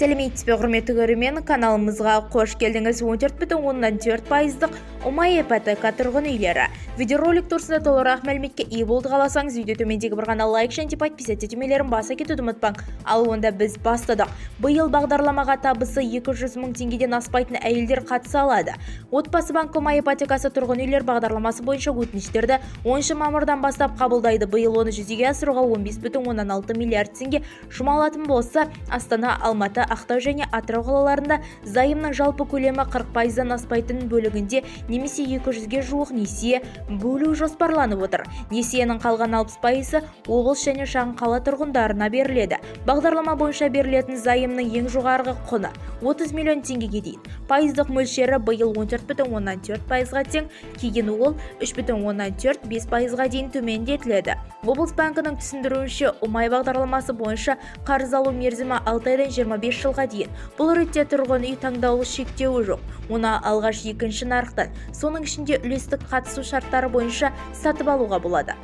Сәлеметсіз бе, құрметті көрермен, каналымызға қош келдіңіз. 14,4% оңай ипотека тұрғын үйлері. Видеоролик турсында толығырақ мәліметке ие болды қаласаңыз, видео төмендегі бір ғана лайк және подписка етемелерін баса кетуді ұмытпаң. Ал онда біз бастадық. Биыл бағдарламаға табысы 200 мың теңгеден аспайтын әйелдер қатыса алады. Отбасы банкі оңай ипотекасы тұрғын үйлер бағдарламасы бойынша өтініштерді 10 мамырдан бастап қабылдайды. Биыл оны жүзеге асыруға 15,6 миллиард теңге жұмалатын болса, Астана, Алматы, Ақтау және Атырау қалаларында зайымның жалпы көлемі 40%-дан аспайтын бөлігінде немесе 200-ге жуық несие бөлу жоспарланып отыр. Несиенің қалған 60%-ы облыс және шағын қала тұрғындарына беріледі. Бағдарлама бойынша берілетін зайымның ең жоғарғы құны 30 миллион теңгеге дейін. Пайыздық мөлшері биыл 14,4%-ға тең, кейін ол 3,4-5%-ға дейін төмендетіледі. Облыс банкінің түсіндіруінше, оңай бағдарламасы бойынша қарыз алу мерзімі 6 айдан 25 жылға дейін. Бұл ретте тұрғын үй таңдаулы шектеуі жоқ. Оны алғаш екінші нарықтан, соның ішінде үлестік қатысу шарттары бойынша сатып алуға болады.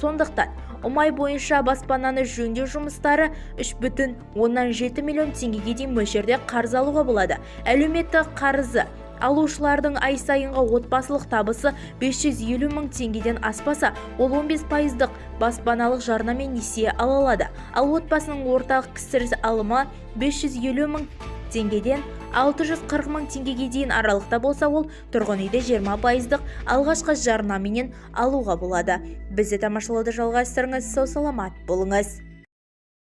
Сондықтан, оңай бойынша баспананы жөндеу жұмыстары 3,7 миллион теңгеге дейін мөлшерде қарыз алуға болады. Әлеуметтік қарызы алушылардың ай сайынғы отбасылық табысы 550 мың теңгеден аспаса, ол 15%-дық баспаналық жарнамен несие ала алады. Ал отбасының орталық кіріс алымы 550 мың теңгеден 640 мың теңгеге дейін аралықта болса, ол тұрғын үйде 20%-дық алғашқы жарнаменен алуға болады. Бізді тамашалауды жалғастырыңыз, сау саламат болыңыз.